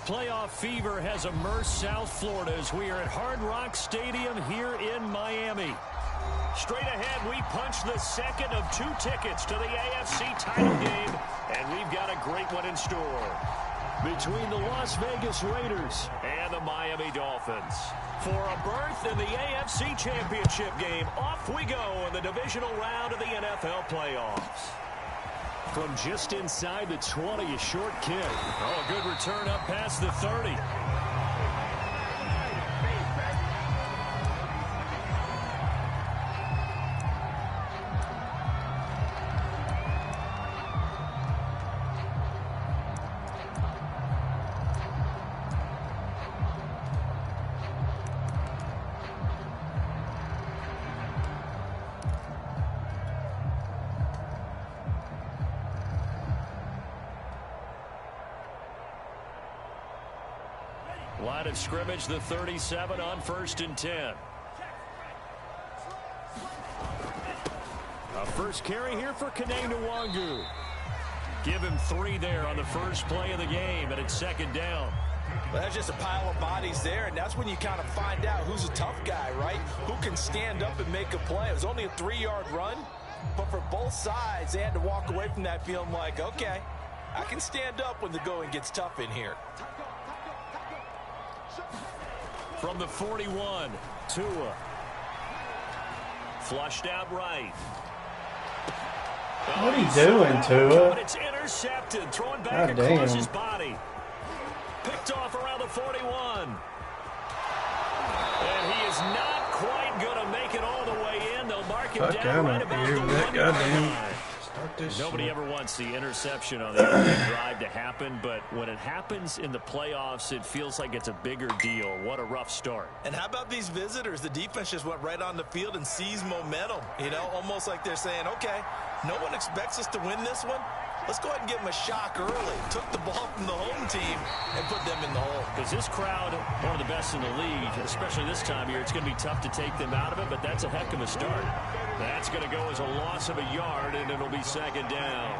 Playoff fever has immersed South Florida as we are at Hard Rock Stadium here in Miami. Straight ahead, we punch the second of 2 tickets to the AFC title game, and we've got a great one in store. Between the Las Vegas Raiders and the Miami Dolphins. For a berth in the AFC Championship game, off we go in the divisional round of the NFL playoffs. From just inside the 20, a short kick. Oh, a good return up past the 30. Line of scrimmage, the 37 on 1st and 10. A first carry here for Kene Give him 3 there on the first play of the game, and it's 2nd down. Well, that's just a pile of bodies there, and that's when you kind of find out who's a tough guy, right? Who can stand up and make a play. It was only a 3-yard run, but for both sides, they had to walk away from that feeling like, okay, I can stand up when the going gets tough in here. From the 41, Tua. Flushed out right. What are you doing, Tua? It's intercepted. Throwing back across his body. Picked off around the 41. And he is not quite going to make it all the way in. They'll mark him down right about the 1-yard line. Nobody ever wants the interception on the opening drive to happen, but when it happens in the playoffs, it feels like it's a bigger deal. What a rough start. And how about these visitors? The defense just went right on the field and seized momentum. You know, almost like they're saying, okay, no one expects us to win this one. Let's go ahead and give them a shock early. Took the ball from the home team and put them in the hole. Because this crowd, one of the best in the league, especially this time of year, it's going to be tough to take them out of it, but that's a heck of a start. That's going to go as a loss of a yard, and it'll be 2nd down.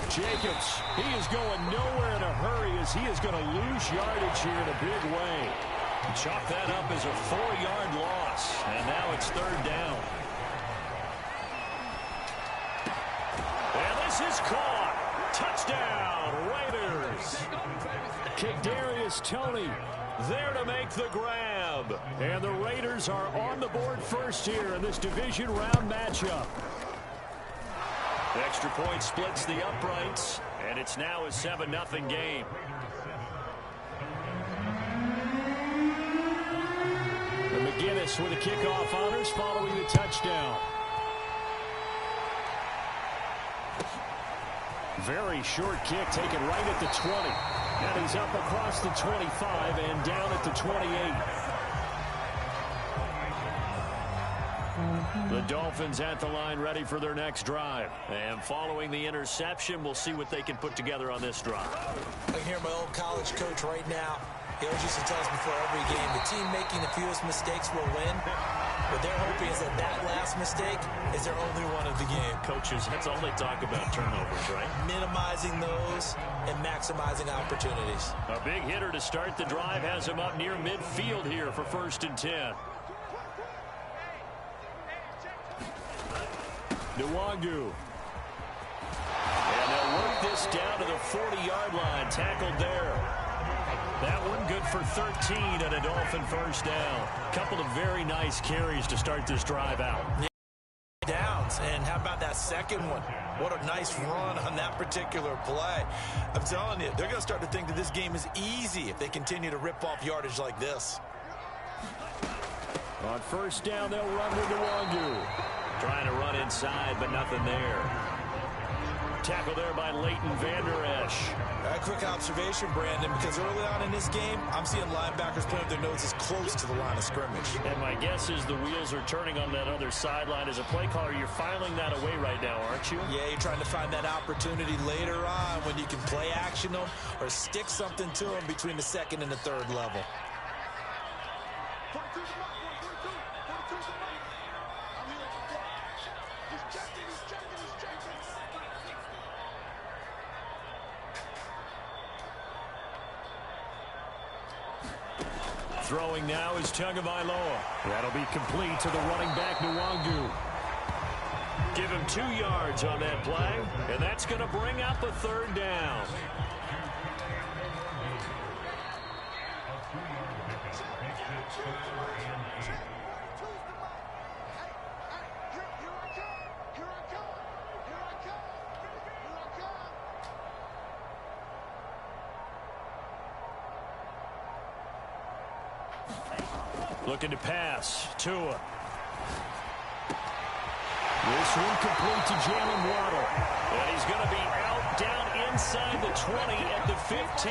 Jacobs, he is going nowhere in a hurry as he is going to lose yardage here in a big way. Chalk that up as a 4-yard loss, and now it's 3rd down. And this is caught. Touchdown, Raiders. Kadarius Toney there to make the grab. And the Raiders are on the board first here in this division round matchup. Extra point splits the uprights, and it's now a 7-0 game. And McGinnis with the kickoff honors following the touchdown. Very short kick taken right at the 20. And he's up across the 25 and down at the 28. The Dolphins at the line ready for their next drive. And following the interception, we'll see what they can put together on this drive. I can hear my old college coach right now. He always used to tell us before every game, the team making the fewest mistakes will win. What they're hoping is that that last mistake is their only one of the game. Coaches, that's all they talk about, turnovers, right? Minimizing those and maximizing opportunities. A big hitter to start the drive has him up near midfield here for 1st and 10. Nwangu. And they'll work this down to the 40-yard line. Tackled there. That one good for 13 and a Dolphin 1st down. Couple of very nice carries to start this drive out. Downs, and how about that second one? What a nice run on that particular play. I'm telling you, they're going to start to think that this game is easy if they continue to rip off yardage like this. On 1st down, they'll run with Nwangu. Trying to run inside, but nothing there. Tackle there by Leighton Vander Esch. A quick observation, Brandon, because early on in this game, I'm seeing linebackers putting their noses close to the line of scrimmage. And my guess is the wheels are turning on that other sideline. As a play caller, you're filing that away right now, aren't you? Yeah, you're trying to find that opportunity later on when you can play action them or stick something to them between the 2nd and the 3rd level. Throwing now is Tagovailoa. That'll be complete to the running back, Nwangu. Give him 2 yards on that play, and that's going to bring up a third down. Looking to pass. Tua. This one complete to Jalen Waddle. And he's going to be out down inside the 20 at the 15.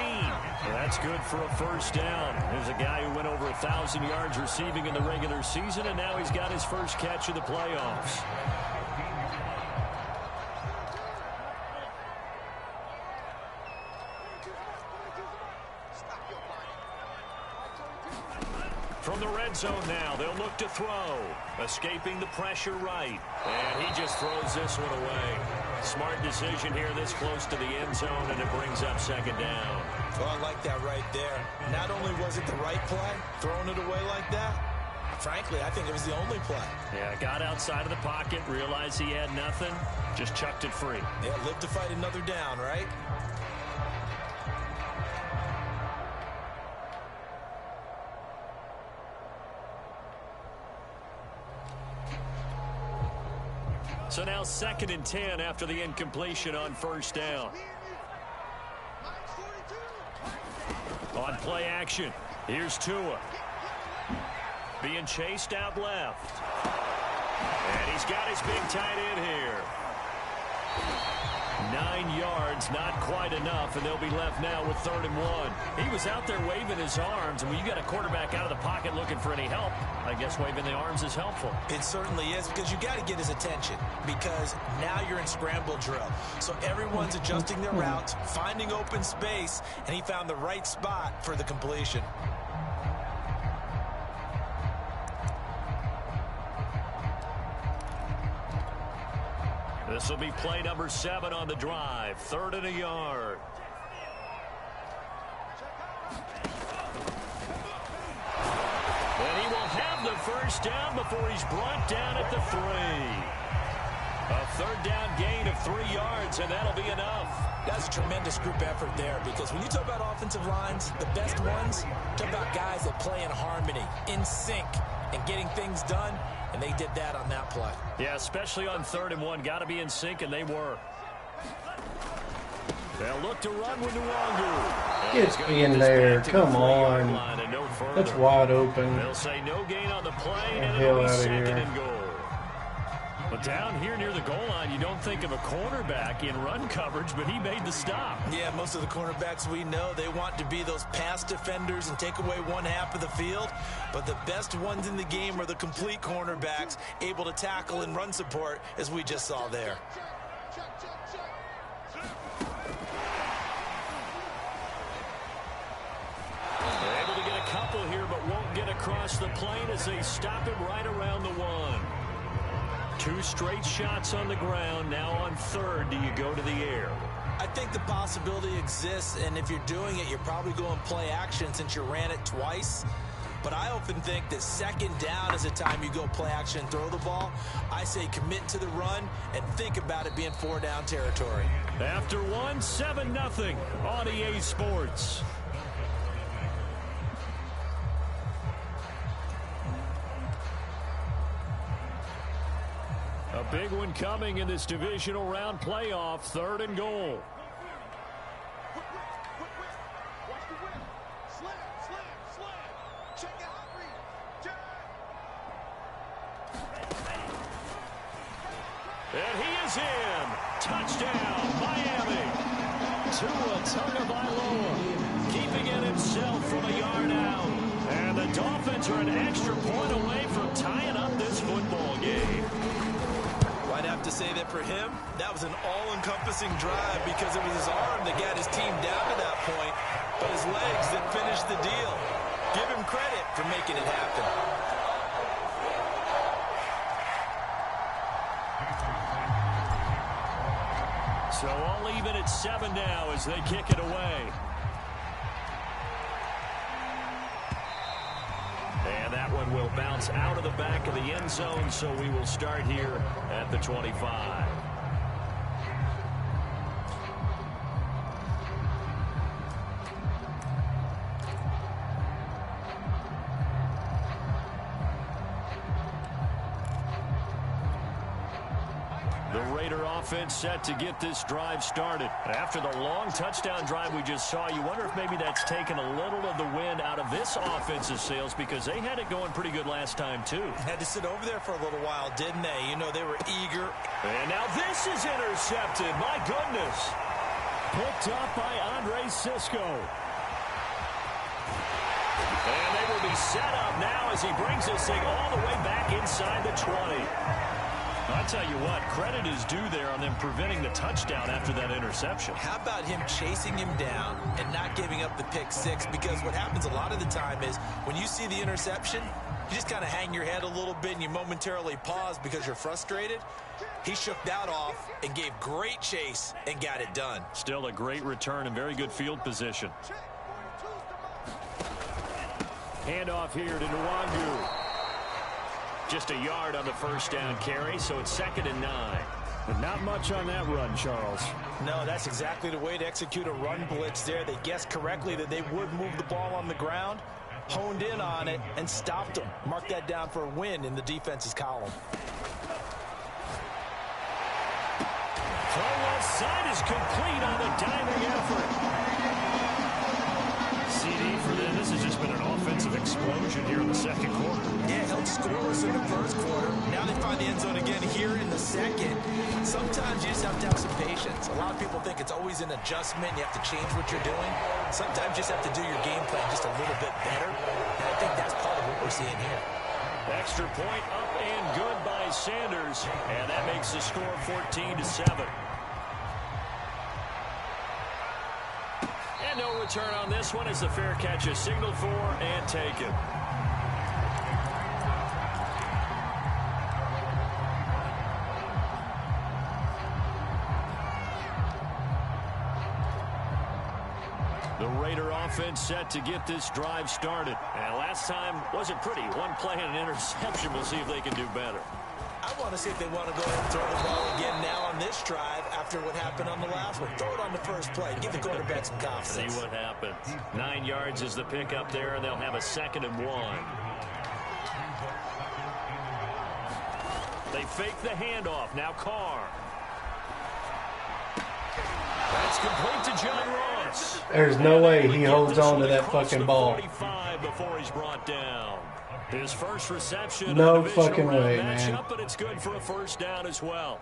That's good for a first down. There's a guy who went over 1,000 yards receiving in the regular season, and now he's got his first catch of the playoffs. From the red zone now, they'll look to throw. Escaping the pressure right. And he just throws this one away. Smart decision here this close to the end zone, and it brings up second down. Well, I like that right there. Not only was it the right play, throwing it away like that, frankly, I think it was the only play. Yeah, got outside of the pocket, realized he had nothing, just chucked it free. Yeah, live to fight another down, right? So now 2nd and 10 after the incompletion on first down. On play action, here's Tua. Being chased out left. And he's got his big tight end here. 9 yards, not quite enough, and they'll be left now with 3rd and 1. He was out there waving his arms, and when you got a quarterback out of the pocket looking for any help, I guess waving the arms is helpful. It certainly is, because you got to get his attention, because now you're in scramble drill. So everyone's adjusting their routes, finding open space, and he found the right spot for the completion. This will be play number 7 on the drive. 3rd and a yard. And he will have the first down before he's brought down at the 3. A 3rd down gain of 3 yards, and that'll be enough. That's a tremendous group effort there, because when you talk about offensive lines, the best ones, talk about guys that play in harmony, in sync, and getting things done. And they did that on that play. Yeah, especially on 3rd and 1. Got to be in sync, and they were. They'll look to run with Nwangu. Get in there. Come on. No, that's wide open. They'll say no gain on the play, and it'll it'll be be 2nd here. and goal. But down here near the goal line, you don't think of a cornerback in run coverage, but he made the stop. Yeah, most of the cornerbacks we know, they want to be those pass defenders and take away one half of the field. But the best ones in the game are the complete cornerbacks, able to tackle and run support, as we just saw there. They're able to get a couple here, but won't get across the plane as they stop him right around the 1. 2 straight shots on the ground. Now on 3rd, do you go to the air? I think the possibility exists, and if you're doing it, you're probably going play action since you ran it twice. But I often think that 2nd down is the time you go play action and throw the ball. I say commit to the run and think about it being 4-down territory. After 1, 7-0 on EA Sports. A big one coming in this divisional round playoff. 3rd and goal. And he is in. Touchdown, Miami. Tua Tagovailoa keeping it himself from a yard out. And the Dolphins are an extra point away from tying up this football game. I'd have to say that for him, that was an all-encompassing drive, because it was his arm that got his team down to that point, but his legs that finished the deal. Give him credit for making it happen. So all even at 7 now as they kick it away. bounce out of the back of the end zone, so we will start here at the 25. The Raider offense set to get this drive started. After the long touchdown drive we just saw, you wonder if maybe that's taken a little of the wind out of this offense's sails, because they had it going pretty good last time, too. Had to sit over there for a little while, didn't they? You know, they were eager. And now this is intercepted. My goodness. Picked up by Andre Cisco. And they will be set up now as he brings this thing all the way back inside the 20. I'll tell you what, credit is due there on them preventing the touchdown after that interception. How about him chasing him down and not giving up the pick six? Because what happens a lot of the time is when you see the interception, you just kind of hang your head a little bit and you momentarily pause because you're frustrated. He shook that off and gave great chase and got it done. Still a great return and very good field position. Handoff here to Nwangu. Just a yard on the first down carry, so it's 2nd and 9. But not much on that run, Charles. No, that's exactly the way to execute a run blitz there. They guessed correctly that they would move the ball on the ground, honed in on it, and stopped them. Mark that down for a win in the defense's column. Throw left side is complete on the diving effort. CD for them. This has just been an offensive explosion here in the second quarter. Yeah, held scoreless in the first quarter. Now they find the end zone again here in the second. Sometimes you just have to have some patience. A lot of people think it's always an adjustment. You have to change what you're doing. Sometimes you just have to do your game plan just a little bit better. And I think that's part of what we're seeing here. Extra point up and good by Sanders. And that makes the score 14-7. And no return on this one as the fair catch is signaled for and taken. The Raider offense set to get this drive started. And last time wasn't pretty. One play and an interception. We'll see if they can do better. I want to see if they want to go ahead and throw the ball again now on this drive after what happened on the last one. Throw it on the first play. Give the quarterback some confidence. See what happens. 9 yards is the pickup there, and they'll have a 2nd and 1. They fake the handoff. Now Carr. That's complete to John Ross. There's no way he holds on to that fucking ball. 45 before he's brought down. His first reception. No fucking way, man. But it's good for a first down as well.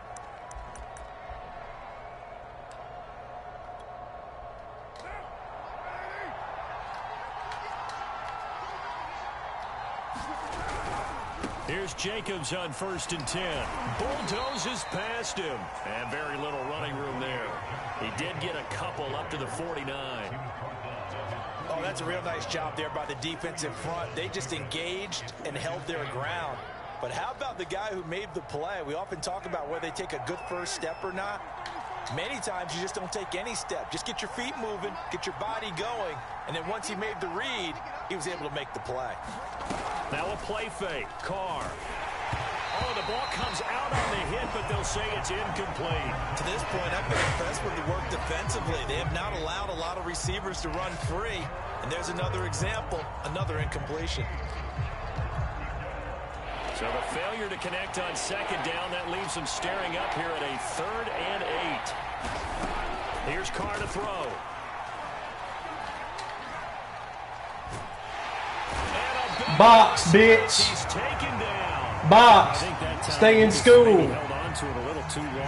Here's Jacobs on 1st and 10. Bulldozes past him. And very little running room there. He did get a couple up to the 49. Oh, that's a real nice job there by the defense in front. They just engaged and held their ground. But how about the guy who made the play? We often talk about whether they take a good first step or not. Many times you just don't take any step. Just get your feet moving, get your body going, and then once he made the read, he was able to make the play. Now a play fake. Carr. Oh, the ball comes out on the hit, but they'll say it's incomplete. To this point, I've been impressed with the work defensively. They have not allowed a lot of receivers to run free. And there's another example, another incompletion. So the failure to connect on 2nd down, that leaves them staring up here at a 3rd and 8. Here's Carr to throw. Box, bitch. He's taken down. Box. Stay in school.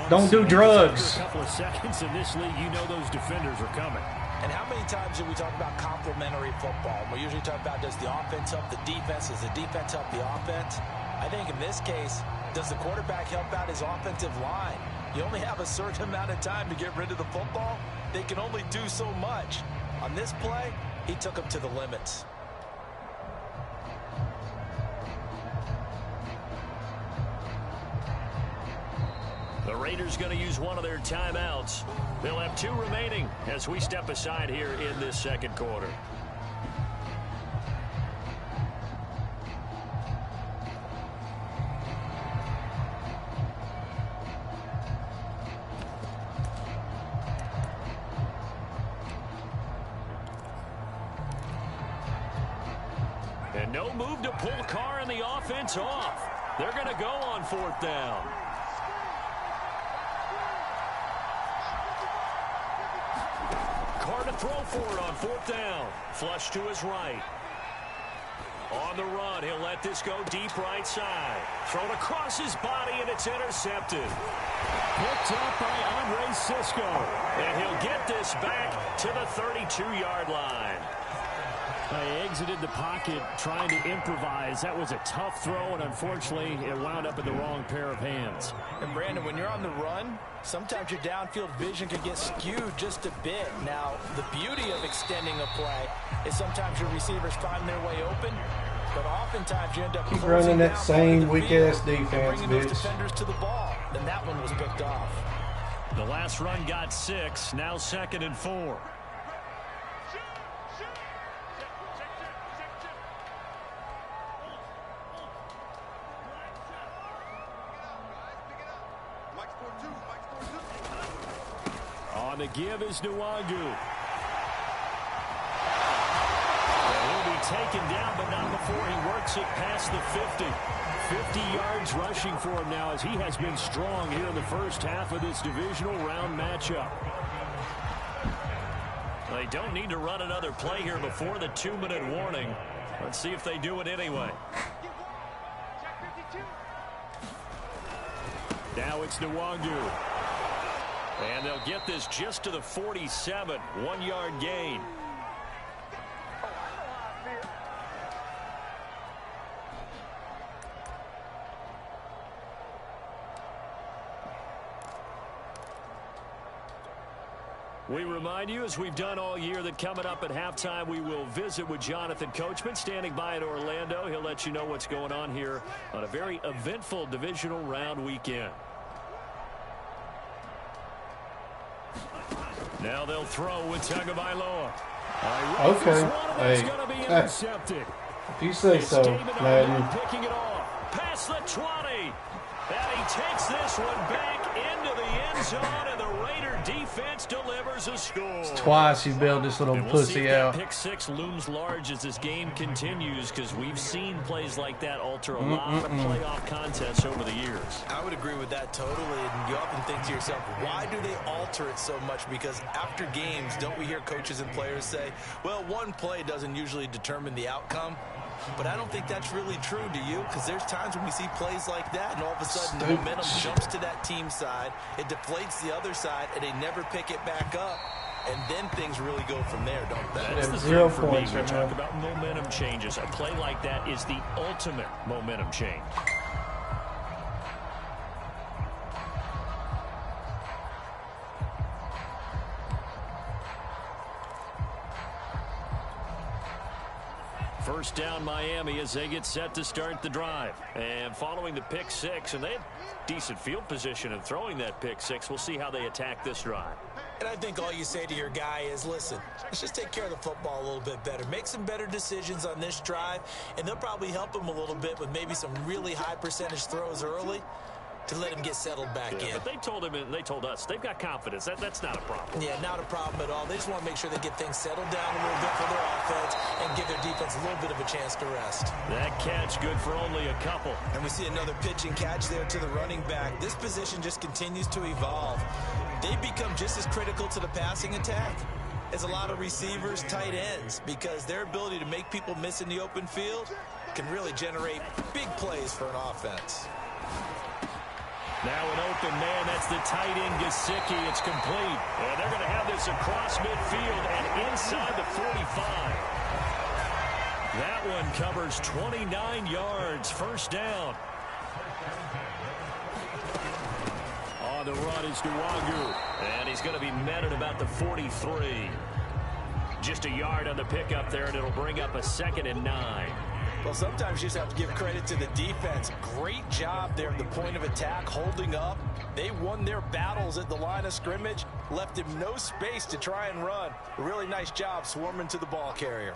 Don't do drugs. A couple of seconds in this league, you know those defenders are coming. And how many times do we talk about complementary football? We usually talk about, does the offense help the defense? Does the defense help the offense? I think in this case, does the quarterback help out his offensive line? You only have a certain amount of time to get rid of the football. They can only do so much. On this play, he took them to the limits. The Raiders going to use one of their timeouts. They'll have 2 remaining as we step aside here in this second quarter. And no move to pull Carr and the offense off. They're going to go on 4th down. Carr to throw for it on 4th down. Flush to his right. On the run, he'll let this go deep right side. Thrown across his body, and it's intercepted. Picked up by Andre Cisco. And he'll get this back to the 32-yard line. He exited the pocket trying to improvise. That was a tough throw, and unfortunately, it wound up in the wrong pair of hands. And, Brandon, when you're on the run, sometimes your downfield vision can get skewed just a bit. Now, the beauty of extending a play is sometimes your receivers find their way open, but oftentimes you end up keep running that same weak-ass defense, bringing those bitch. defenders to the ball, and that one was picked off. The last run got 6, now 2nd and 4. On the give is Nwangu. He'll be taken down, but not before he works it past the 50. 50 yards rushing for him now as he has been strong here in the first half of this divisional round matchup. They don't need to run another play here before the 2-minute warning. Let's see if they do it anyway. Now it's Nwangu. And they'll get this just to the 47. 1-yard gain. We remind you, as we've done all year, that coming up at halftime, we will visit with Jonathan Coachman, standing by in Orlando. He'll let you know what's going on here on a very eventful divisional round weekend. Now they'll throw with Tagovailoa. Okay. Hey. If you say so, Madden. Picking it off. Past the 20. And he takes this one back into the end zone, and the Raider defense delivers a score. It's twice you bailed this little pussy out. Pick 6 looms large as this game continues, because we've seen plays like that alter a lot of playoff contests over the years. I would agree with that totally, and you often think to yourself, why do they alter it so much? Because after games, don't we hear coaches and players say, well, one play doesn't usually determine the outcome? But I don't think that's really true, do you? Because there's times when we see plays like that, and all of a sudden the momentum jumps to that team side, it deflates the other side, and they never pick it back up. And then things really go from there, don't they? That's the 0 for me. We talk about momentum changes. A play like that is the ultimate momentum change. First down Miami as they get set to start the drive. And following the pick 6, and they have decent field position in throwing that pick 6. We'll see how they attack this drive. And I think all you say to your guy is, listen, let's just take care of the football a little bit better. Make some better decisions on this drive, and they'll probably help him a little bit with maybe some really high percentage throws early to let him get settled back in. But they told him, and they told us, they've got confidence. That's not a problem. Yeah, not a problem at all. They just want to make sure they get things settled down a little bit for their offense and give their defense a little bit of a chance to rest. That catch good for only a couple. And we see another pitch and catch there to the running back. This position just continues to evolve. They become just as critical to the passing attack as a lot of receivers, tight ends, because their ability to make people miss in the open field can really generate big plays for an offense. Now an open man, that's the tight end, Gesicki. It's complete. And they're going to have this across midfield and inside the 45. That one covers 29 yards. First down. On the run is Nwangu. And he's going to be met at about the 43. Just a yard on the pickup there, and it'll bring up a 2nd and 9. Well, sometimes you just have to give credit to the defense. Great job there at the point of attack, holding up. They won their battles at the line of scrimmage, left him no space to try and run. A really nice job swarming to the ball carrier.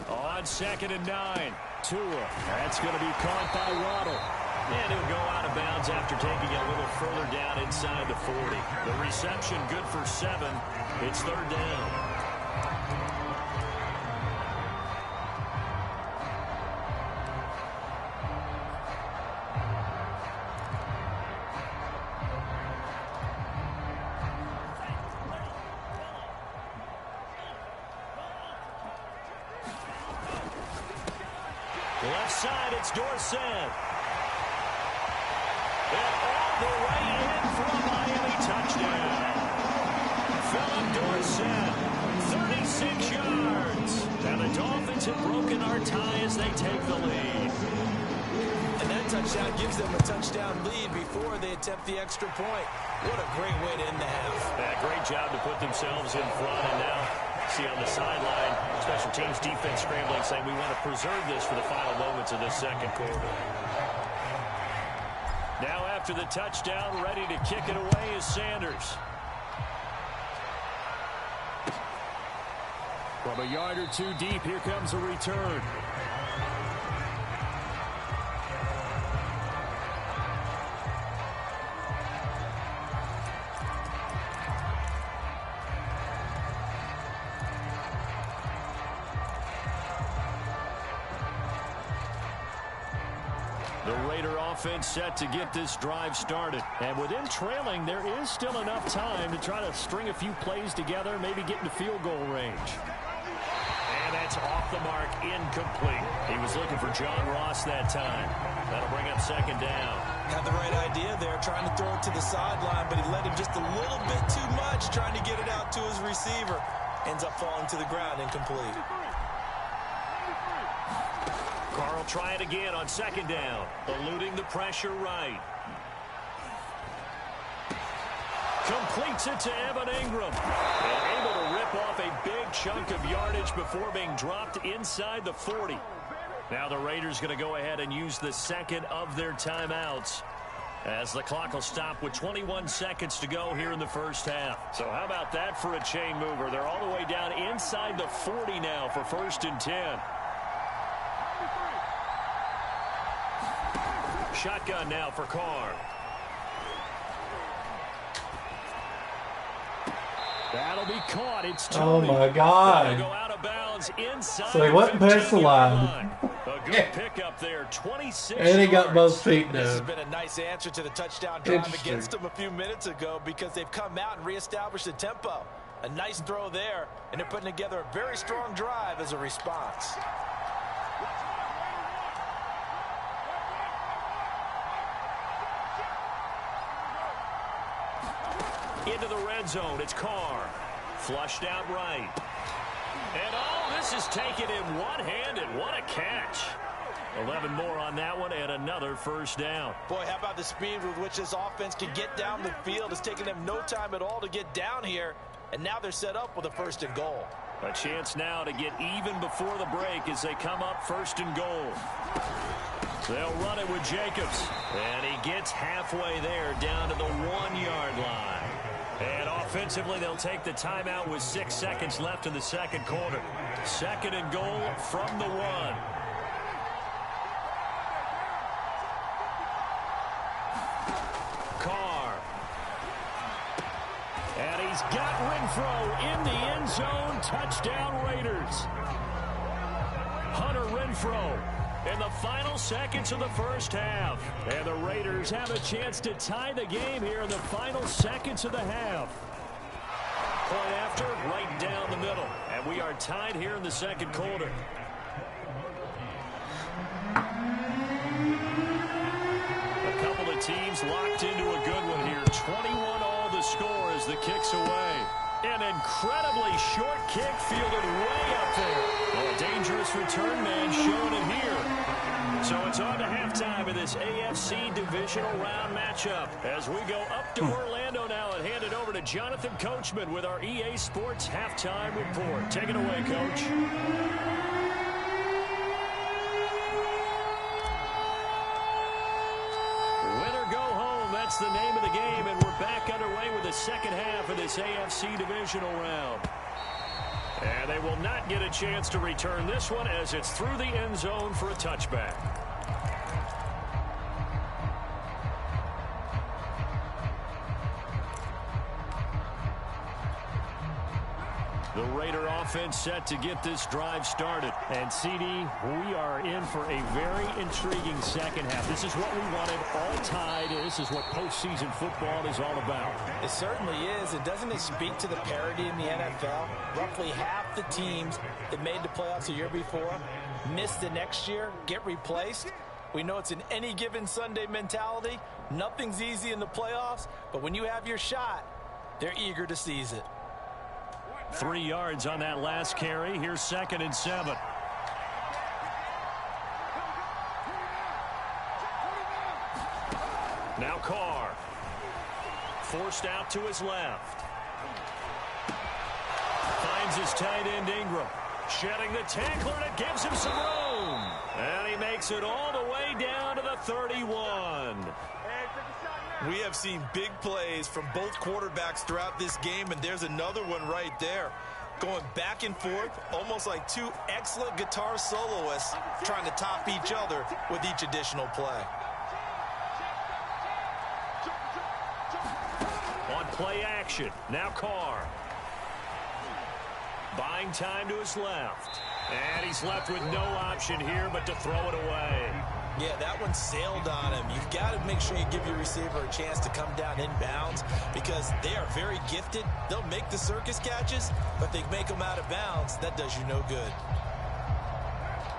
On 2nd and 9, Tua. That's going to be caught by Waddle. And he'll go out of bounds after taking it a little further down inside the 40. The reception good for 7. It's 3rd down. Left side, it's Dorsett. And all the way in for a Miami touchdown. Philip Dorsett, 36 yards. And the Dolphins have broken our tie as they take the lead. And that touchdown gives them a touchdown lead before they attempt the extra point. What a great way to end the half. Yeah, great job to put themselves in front, and now see on the sideline, special teams defense scrambling, saying we want to preserve this for the final moments of this second quarter. Now after the touchdown, ready to kick it away is Sanders. From a yard or two deep, here comes a return. The Raider offense set to get this drive started. And with them trailing, there is still enough time to try to string a few plays together, maybe get into field goal range. And that's off the mark, incomplete. He was looking for John Ross that time. That'll bring up 2nd down. Had the right idea there, trying to throw it to the sideline, but he let him just a little bit too much, trying to get it out to his receiver. Ends up falling to the ground, incomplete. Carl try it again on 2nd down. Eluding the pressure right. Completes it to Evan Ingram. And able to rip off a big chunk of yardage before being dropped inside the 40. Now the Raiders going to go ahead and use the second of their timeouts, as the clock will stop with 21 seconds to go here in the first half. So how about that for a chain mover? They're all the way down inside the 40 now for 1st and 10. Shotgun now for Carr. That'll be caught. It's Tony. Oh my God. Go out of bounds inside. So he wasn't past the line. A good pickup there, 26 And he got yards. both feet This has down. been a nice answer to the touchdown drive against them a few minutes ago, because they've come out and reestablished the tempo. A nice throw there, and they're putting together a very strong drive as a response. Into the red zone, it's Carr. Flushed out right. And this is taken in one-handed. What a catch. 11 more on that one, and another 1st down. Boy, how about the speed with which this offense can get down the field? It's taken them no time at all to get down here, and now they're set up with a 1st and goal. A chance now to get even before the break as they come up 1st and goal. They'll run it with Jacobs, and he gets halfway there down to the 1-yard line. And offensively, they'll take the timeout with 6 seconds left in the second quarter. 2nd and goal from the 1. Carr. And he's got Renfro in the end zone. Touchdown Raiders. Hunter Renfro in the final seconds of the first half. And the Raiders have a chance to tie the game here in the final seconds of the half. Point after, right down the middle. And we are tied here in the second quarter. A couple of teams locked into a good one here. 21-all the score as the kick's away. An incredibly short kick fielded way up there. Well, a dangerous return man showing it here. So it's on to halftime of this AFC divisional round matchup as we go up to Orlando now and hand it over to Jonathan Coachman with our EA Sports halftime report. Take it away, Coach. That's the name of the game, and we're back underway with the second half of this AFC divisional round. And they will not get a chance to return this one as it's through the end zone for a touchback. The Raider offense set to get this drive started. And, CD, we are in for a very intriguing second half. This is what we wanted, all tied. This is what postseason football is all about. It certainly is. And doesn't it speak to the parity in the NFL? Roughly half the teams that made the playoffs a year before miss the next year, get replaced. We know it's an any given Sunday mentality. Nothing's easy in the playoffs, but when you have your shot, they're eager to seize it. 3 yards on that last carry. Here's 2nd and 7. Now Carr. Forced out to his left. Finds his tight end Ingram. Shedding the tackler, and it gives him some room. And he makes it all the way down to the 31. We have seen big plays from both quarterbacks throughout this game, and there's another one right there. Going back and forth, almost like two excellent guitar soloists trying to top each other with each additional play. On play action, now Carr. Buying time to his left. And he's left with no option here but to throw it away. Yeah, that one sailed on him. You've got to make sure you give your receiver a chance to come down inbounds because they are very gifted. They'll make the circus catches, but they make them out of bounds. That does you no good.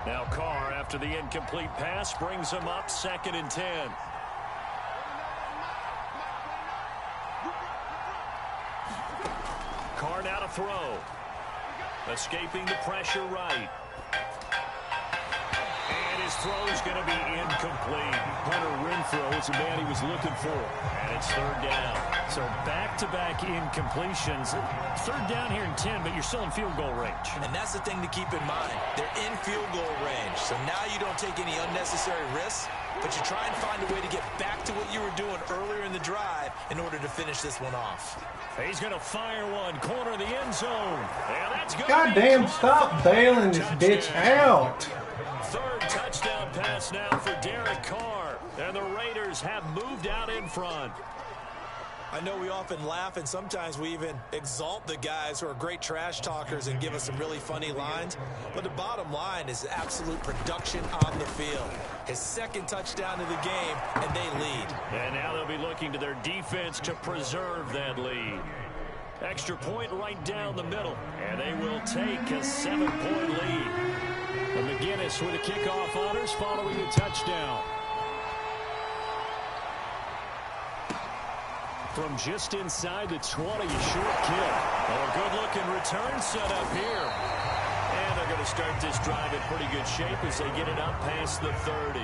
Now Carr, after the incomplete pass, brings him up 2nd and 10. Carr now to throw. Escaping the pressure right. And his throw's going to be incomplete. Hunter Renfrow is the man he was looking for. And it's 3rd down. So back-to-back incompletions. 3rd down here in 10, but you're still in field goal range. And that's the thing to keep in mind. They're in field goal range. So now you don't take any unnecessary risks, but you try and find a way to get back to what you were doing earlier in the drive in order to finish this one off. He's going to fire one, corner of the end zone. And that's good. Goddamn, stop bailing this bitch out. 3rd touchdown pass now for Derek Carr. And the Raiders have moved out in front. I know we often laugh and sometimes we even exalt the guys who are great trash talkers and give us some really funny lines. But the bottom line is absolute production on the field. His 2nd touchdown of the game, and they lead. And now they'll be looking to their defense to preserve that lead. Extra point right down the middle. And they will take a 7-point lead. And McGinnis with the kickoff honors following the touchdown. From just inside the 20, a short kick. Oh, a good-looking return set up here. And they're going to start this drive in pretty good shape as they get it up past the 30.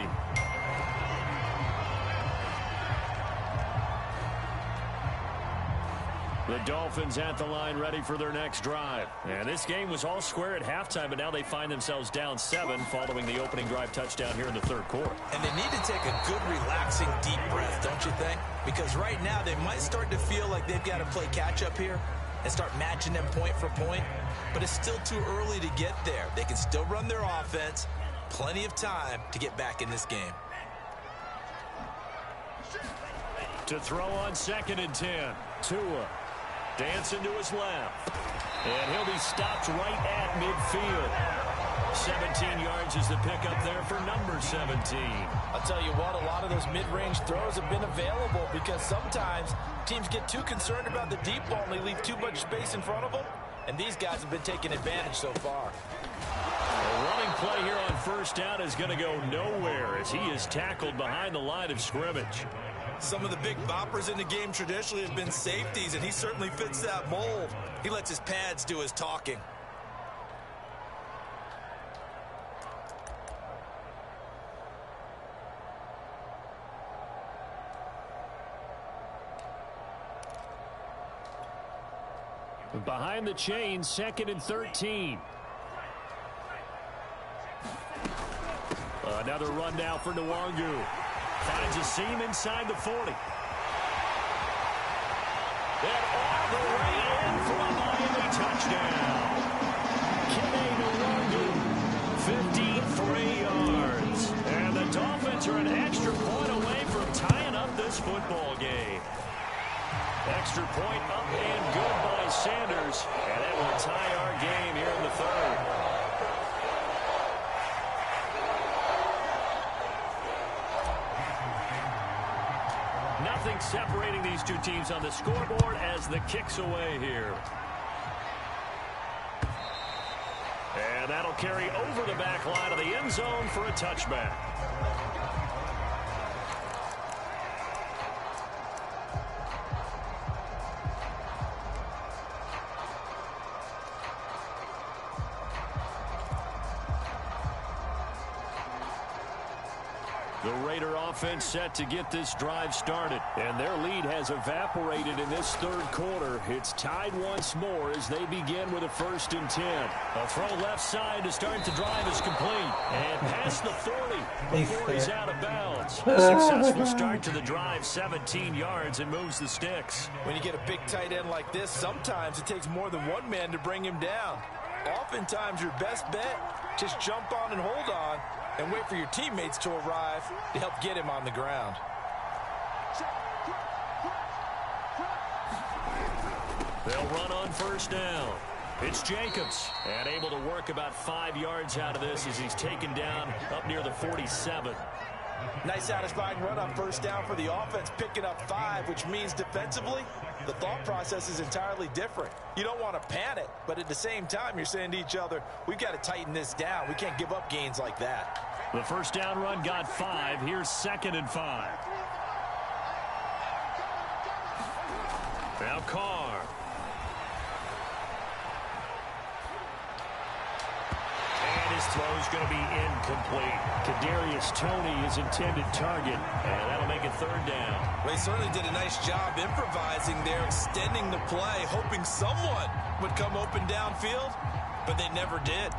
The Dolphins at the line ready for their next drive. And this game was all square at halftime, but now they find themselves down 7 following the opening drive touchdown here in the 3rd quarter. And they need to take a good, relaxing, deep breath, don't you think? Because right now they might start to feel like they've got to play catch-up here and start matching them point for point. But it's still too early to get there. They can still run their offense. Plenty of time to get back in this game. To throw on 2nd and 10. Tua. Dancing to his left. And he'll be stopped right at midfield. 17 yards is the pickup there for number 17. I'll tell you what, a lot of those mid-range throws have been available because sometimes teams get too concerned about the deep ball and they leave too much space in front of them. And these guys have been taking advantage so far. A running play here on 1st down is going to go nowhere as he is tackled behind the line of scrimmage. Some of the big boppers in the game traditionally have been safeties, and he certainly fits that mold. He lets his pads do his talking. Behind the chains, 2nd and 13. Another run now for Nwangu. Finds a seam inside the 40. And all the way in for a Miami touchdown. G.A.N. 53 yards. And the Dolphins are an extra point away from tying up this football game. Extra point up and good by Sanders, and it will tie our game here in the third. Nothing separating these two teams on the scoreboard as the kick's away here. And that'll carry over the back line of the end zone for a touchback. The Raider offense set to get this drive started. And their lead has evaporated in this third quarter. It's tied once more as they begin with a 1st and 10. A throw left side to start the drive is complete. And past the 40 before he's out of bounds. Successful start to the drive, 17 yards, and moves the sticks. When you get a big tight end like this, sometimes it takes more than one man to bring him down. Oftentimes, your best bet, just jump on and hold on and wait for your teammates to arrive to help get him on the ground. They'll run on 1st down. It's Jacobs, and able to work about 5 yards out of this as he's taken down up near the 47. Nice satisfying run on 1st down for the offense, picking up 5, which means defensively, the thought process is entirely different. You don't want to panic, but at the same time, you're saying to each other, we've got to tighten this down. We can't give up gains like that. The 1st down run got 5. Here's 2nd and 5. Now Carr. And his throw is going to be incomplete. Kadarius Toney, his intended target, and that'll make it 3rd down. They certainly did a nice job improvising there, extending the play, hoping someone would come open downfield, but they never did.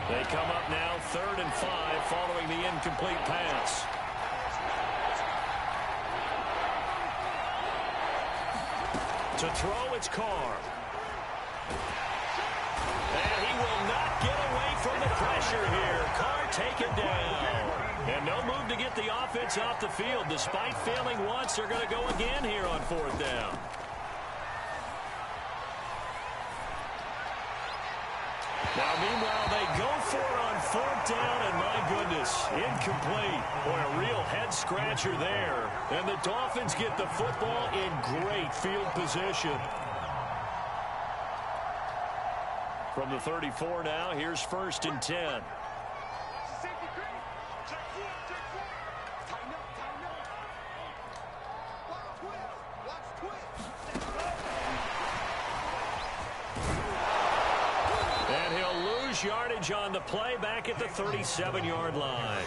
They come up now 3rd and 5 following the incomplete pass. To throw, it's Carr. And he will not get away from the pressure here. Carr taken down. And no move to get the offense off the field. Despite failing once, they're going to go again here on 4th down. Now, meanwhile, they go for it on 4th down, and my goodness, incomplete. Boy, a real head-scratcher there. And the Dolphins get the football in great field position. From the 34 now, here's 1st and 10. Yardage on the play back at the 37-yard line.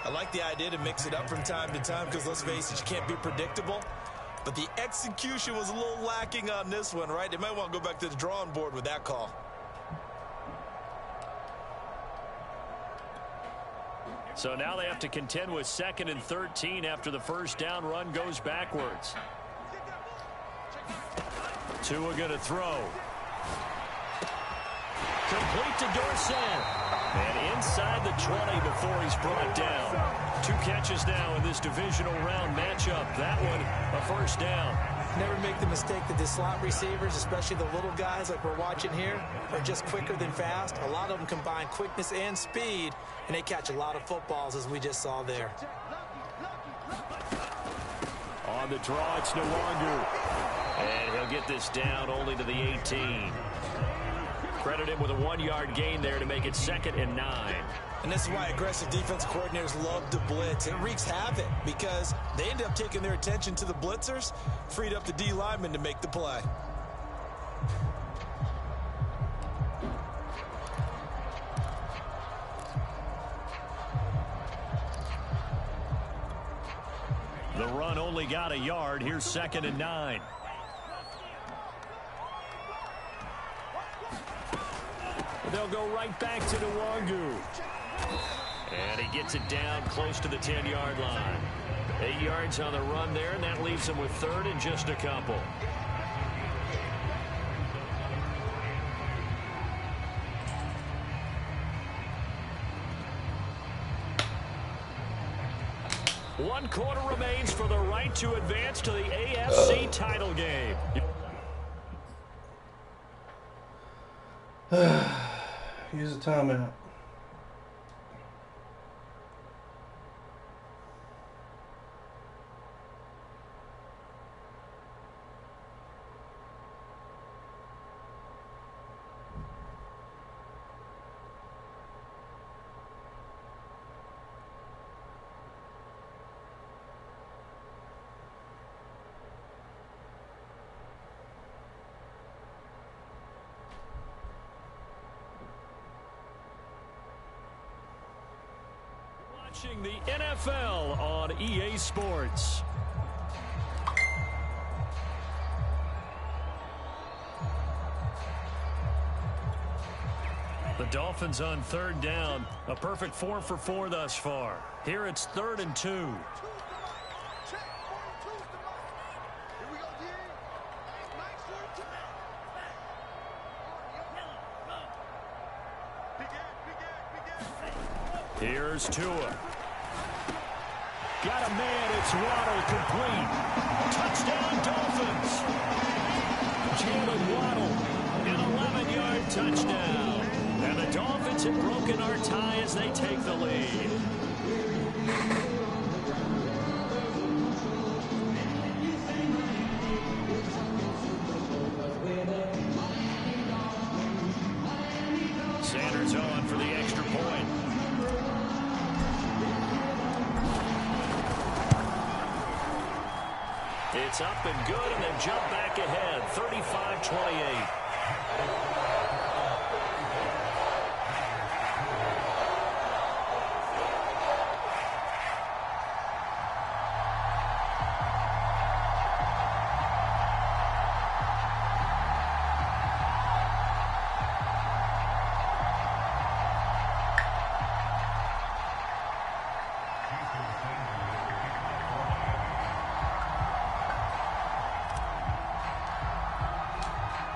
I like the idea to mix it up from time to time because, let's face it, you can't be predictable. But the execution was a little lacking on this one, right? They might want to go back to the drawing board with that call. So now they have to contend with 2nd and 13 after the 1st down run goes backwards. Tua going to throw. Complete to Dorsett. And inside the 20 before he's brought down. 2 catches now in this divisional round matchup. That one, a 1st down. Never make the mistake that the slot receivers, especially the little guys like we're watching here, are just quicker than fast. A lot of them combine quickness and speed, and they catch a lot of footballs, as we just saw there. On the draw, it's Nwangu. And he'll get this down only to the 18. Credit him with a 1-yard gain there to make it 2nd and 9. And this is why aggressive defense coordinators love to blitz. It wreaks havoc because they end up taking their attention to the blitzers, freed up the D lineman to make the play. The run only got a yard. Here's 2nd and 9. They'll go right back to Nwangu. And he gets it down close to the 10-yard line. 8 yards on the run there, and that leaves him with 3rd and just a couple. 1 quarter remains for the right to advance to the AFC title game. Use a timeout. Watching the NFL on EA Sports. The Dolphins on 3rd down. A perfect 4 for 4 thus far. Here it's 3rd and 2. Here's Tua. Got a man, it's Waddle, complete. Touchdown, Dolphins. Jalen Waddle, an 11-yard touchdown. And the Dolphins have broken our tie as they take the lead. Sanders on for the extra point. It's up and good, and they jump back ahead, 35-28.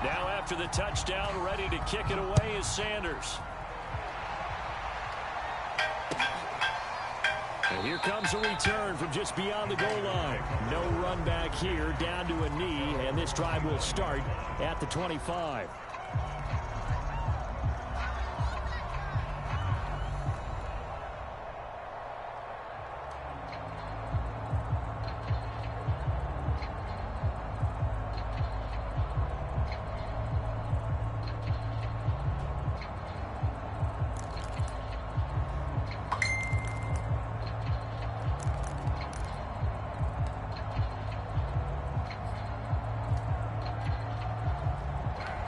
Now after the touchdown, ready to kick it away is Sanders. And here comes a return from just beyond the goal line. No run back here, down to a knee, and this drive will start at the 25.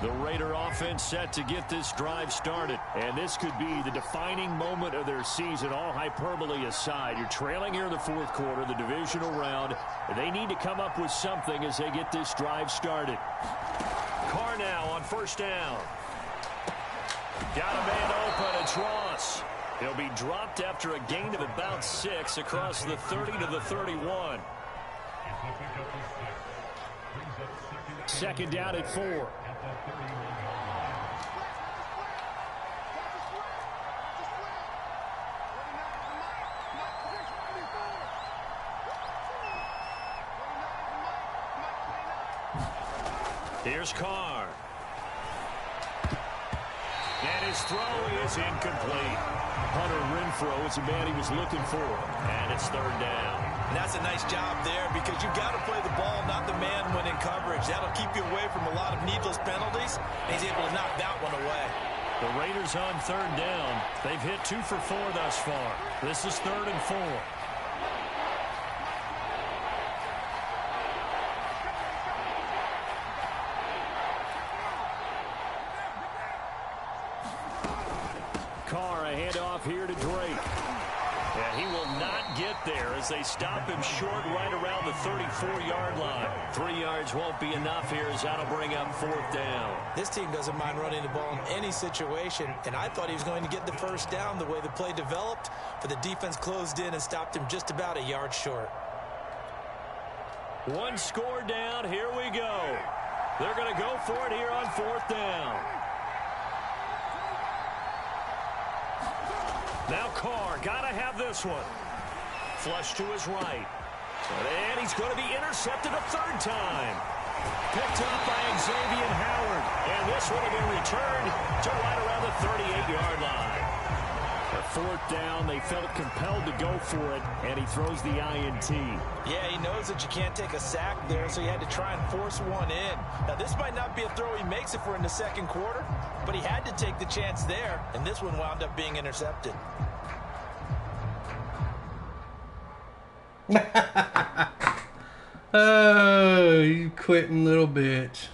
The Raider offense set to get this drive started. And this could be the defining moment of their season, all hyperbole aside. You're trailing here in the 4th quarter, the divisional round. They need to come up with something as they get this drive started. Carr now on 1st down. Got a man open. It's Ross. He'll be dropped after a gain of about 6 across the 30 to the 31. 2nd down at 4. Here's Carr. And his throw is incomplete. Hunter Renfrow is the man he was looking for. And it's 3rd down. And that's a nice job there because you've got to play the ball, not the man when in coverage. That'll keep you away from a lot of needless penalties. And he's able to knock that one away. The Raiders on 3rd down. They've hit 2 for 4 thus far. This is 3rd and 4. Carr, a handoff here to Drake. And he will not get there as they stop him short right around the 34-yard line. 3 yards won't be enough here as that'll bring up 4th down. This team doesn't mind running the ball in any situation, and I thought he was going to get the 1st down the way the play developed, but the defense closed in and stopped him just about a yard short. 1 score down. Here we go. They're going to go for it here on 4th down. Now Carr, got to have this one. flush to his right. And he's going to be intercepted a third time. Picked up by Xavier Howard. And this would have been returned to right around the 38-yard line. For fourth down, they felt compelled to go for it, and he throws the INT. Yeah, he knows that you can't take a sack there, so he had to try and force one in. Now, this might not be a throw he makes if we're in the second quarter, but he had to take the chance there, and this one wound up being intercepted. Oh, you quitting little bitch.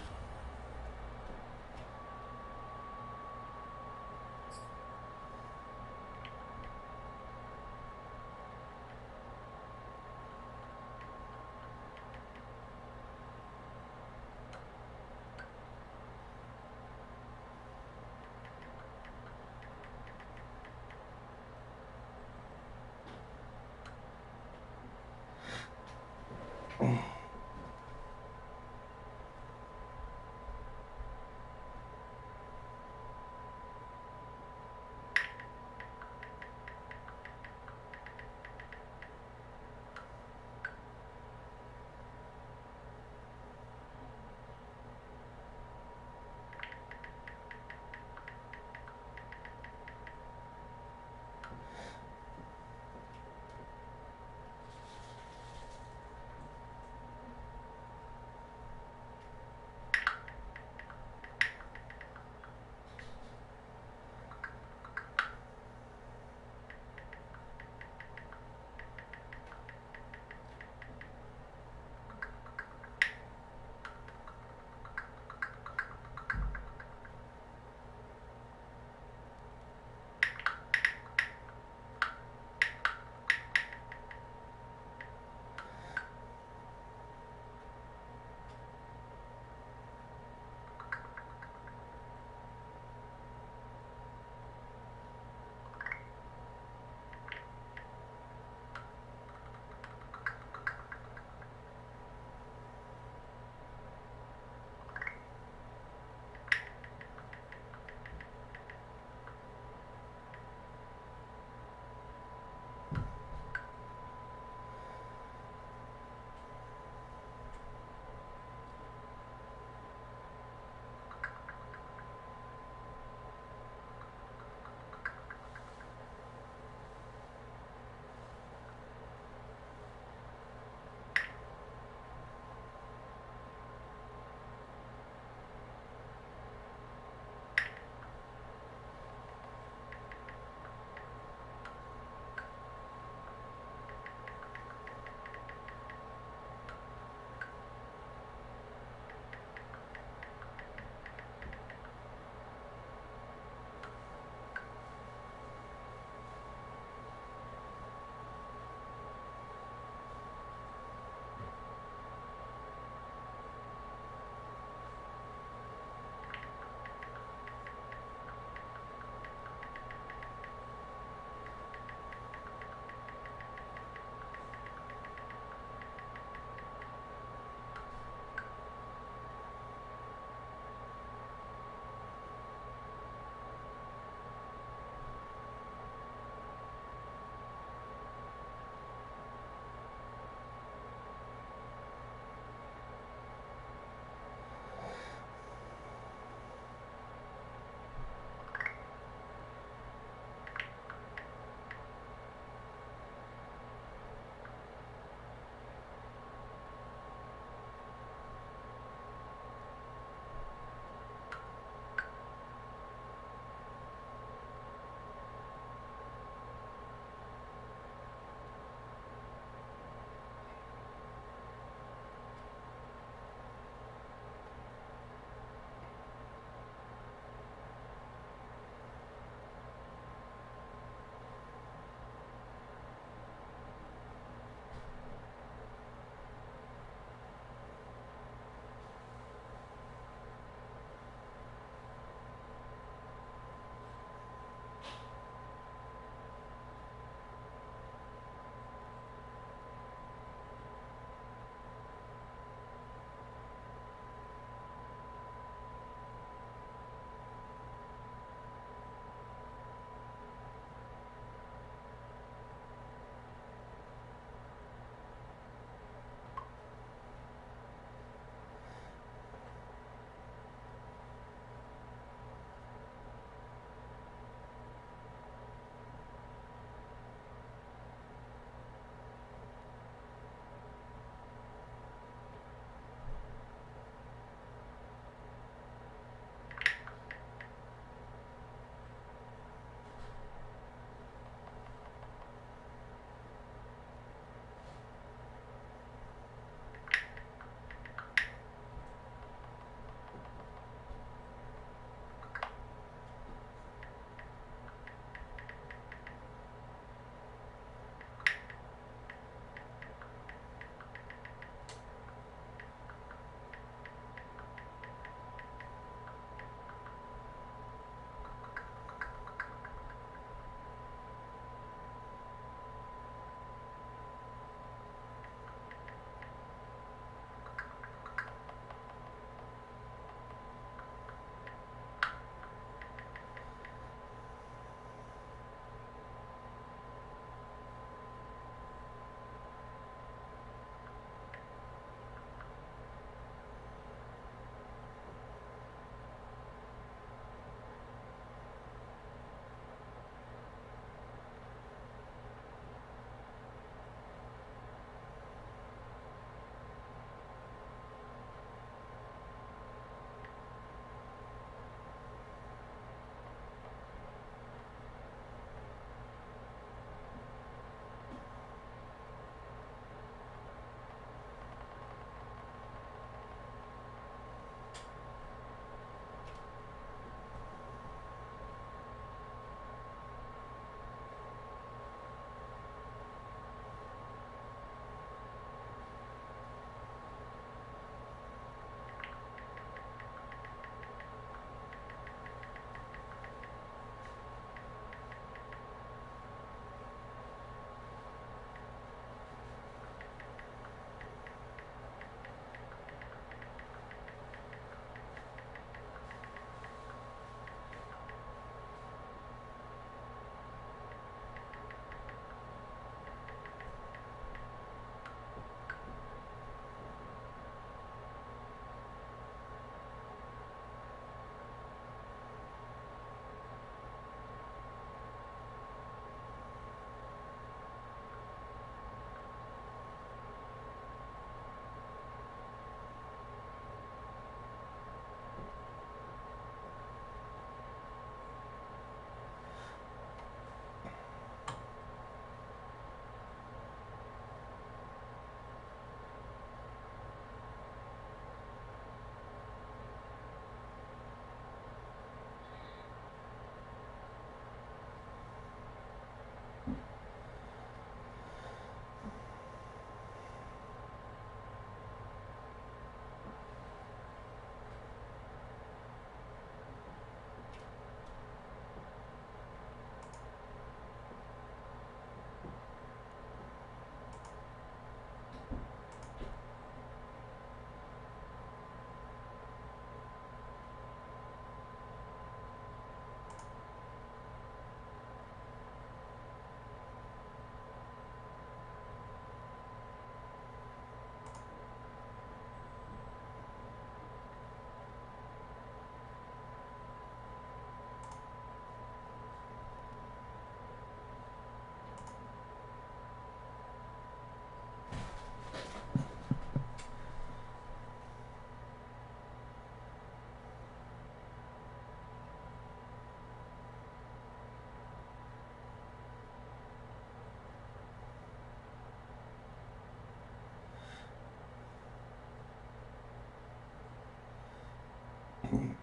game.